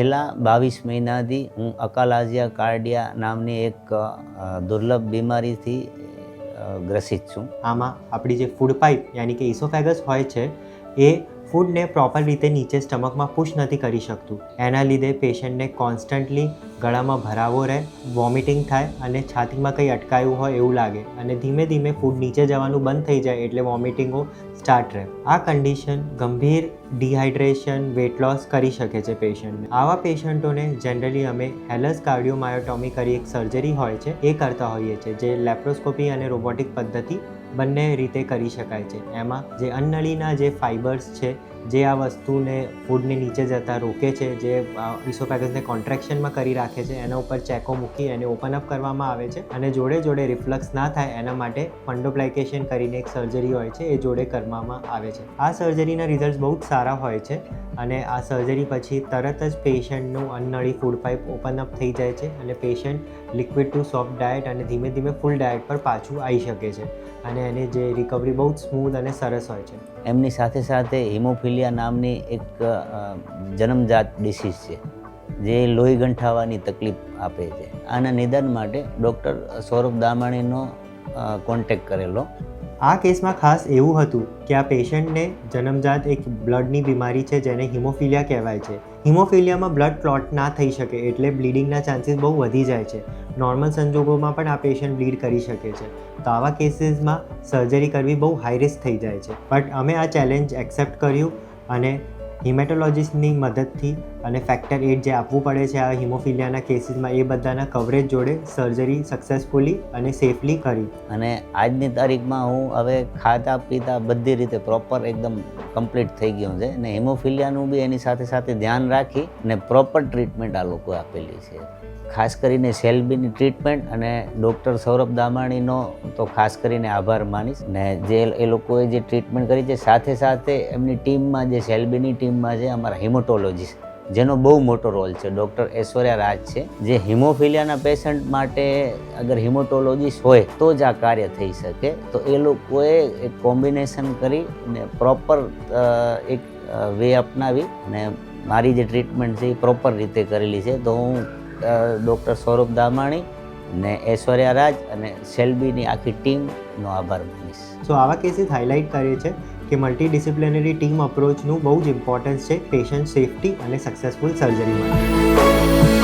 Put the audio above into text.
છેલ્લા 22 મહિનાથી હું અકાલાઝિયા કાર્ડિયા નામની એક દુર્લભ બીમારીથી ગ્રસિત છું. આમાં આપણી જે ફૂડ પાઇપ યાની કે ઇસોફેગસ હોય છે એ ફૂડને પ્રોપર રીતે નીચે સ્ટમકમાં પુશ નથી કરી શકતું. એના લીધે પેશન્ટને કોન્સ્ટન્ટલી ગળામાં ભરાવો રહે, વોમિટિંગ થાય અને છાતીમાં કંઈ અટકાયું હોય એવું લાગે અને ધીમે ધીમે ફૂડ નીચે જવાનું બંધ થઈ જાય એટલે વોમિટિંગો સ્ટાર્ટ રહે. આ કન્ડિશન ગંભીર ડિહાઇડ્રેશન, વેટ લોસ કરી શકે છે પેશન્ટને. આવા પેશન્ટોને જનરલી અમે હેલસ કાર્ડિયોમાયોટોમી કરી એક સર્જરી હોય છે એ કરતા હોઈએ છીએ, જે લેપ્રોસ્કોપી અને રોબોટિક પદ્ધતિ બંને રીતે કરી શકાય છે. એમાં જે અન્નળીના જે ફાઇબર્સ છે જે આ વસ્તુને ફૂડને નીચે જતા રોકે છે, જે ઇસોફેગસને કોન્ટ્રેક્શનમાં કરી રાખે છે, એના ઉપર ચેકો મૂકી એને ઓપન અપ કરવામાં આવે છે અને જોડે જોડે રિફ્લક્સ ના થાય એના માટે ફંડોપ્લાઇકેશન કરીને એક સર્જરી હોય છે એ જોડે કરવામાં આવે છે. આ સર્જરીના રિઝલ્ટ બહુ જ સારા હોય છે અને આ સર્જરી પછી તરત જ પેશન્ટનું અન્નળી ફૂડ પાઇપ ઓપન અપ થઈ જાય છે અને patient liquid to soft diet અને ધીમે ધીમે ફૂલ ડાયટ પર પાછું આવી શકે છે અને એની જે રિકવરી બહુ જ સ્મૂથ અને સરસ હોય છે. એમની સાથે સાથે હિમોફિલિયા નામની એક જન્મજાત ડિસીઝ છે જે લોહી ગંઠાવાની તકલીફ આપે છે. આના નિદાન માટે ડૉક્ટર સૌરભ દામાણીનો કોન્ટેક્ટ કરેલો. આ કેસમાં ખાસ એવું હતું કે આ પેશન્ટને જન્મજાત એક બ્લડની બીમારી છે જેને હિમોફિલિયા કહેવાય છે. હિમોફિલિયામાં બ્લડ ક્લોટ ના થઈ શકે એટલે બ્લીડિંગના ચાન્સીસ બહુ વધી જાય છે. નોર્મલ સંજોગોમાં પણ આ પેશન્ટ બ્લીડ કરી શકે છે. તો આવા કેસીસમાં સર્જરી કરવી બહુ હાઈ રિસ્ક થઈ જાય છે. બટ અમે આ ચેલેન્જ એક્સેપ્ટ કર્યું અને હિમેટોલોજિસ્ટની મદદથી અને ફેક્ટર 8 જે આપવું પડે છે આ હિમોફિલિયાના કેસીસમાં એ બધાના કવરેજ જોડે સર્જરી સક્સેસફુલી અને સેફલી કરી. અને આજની તારીખમાં હું હવે ખાતા પીતા બધી રીતે પ્રોપર એકદમ કમ્પ્લીટ થઈ ગયો છે અને હિમોફિલિયાનું બી એની સાથે સાથે ધ્યાન રાખી અને પ્રોપર ટ્રીટમેન્ટ આ લોકોએ આપેલી છે. ખાસ કરીને સેલ્બીની ટ્રીટમેન્ટ અને ડૉક્ટર સૌરભ દામાણીનો તો ખાસ કરીને આભાર માનીશ. ને જે એ લોકોએ જે ટ્રીટમેન્ટ કરી છે સાથે સાથે એમની ટીમમાં જે સેલ્બીની ટીમમાં છે અમારા હિમોટોલોજીસ્ટ જેનો બહુ મોટો રોલ છે, ડૉક્ટર ઐશ્વર્યા રાજ છે, જે હિમોફિલિયાના પેશન્ટ માટે અગર હિમોટોલોજીસ્ટ હોય તો જ આ કાર્ય થઈ શકે. તો એ લોકોએ એક કોમ્બિનેશન કરી ને પ્રોપર એક વે અપનાવી અને મારી જે ટ્રીટમેન્ટ છે એ પ્રોપર રીતે કરેલી છે. તો હું ડૉક્ટર સૌરભ દામાણી ને ઐશ્વર્યા રાજ અને સેલ્બીની આખી ટીમનો આભાર માનીશ. સો આવા કેસીસ હાઇલાઇટ કરે છે કે મલ્ટીડિસિપ્લિનરી ટીમ અપ્રોચનું બહુ જ ઇમ્પોર્ટન્સ છે પેશન્ટ સેફટી અને સક્સેસફુલ સર્જરી માટે.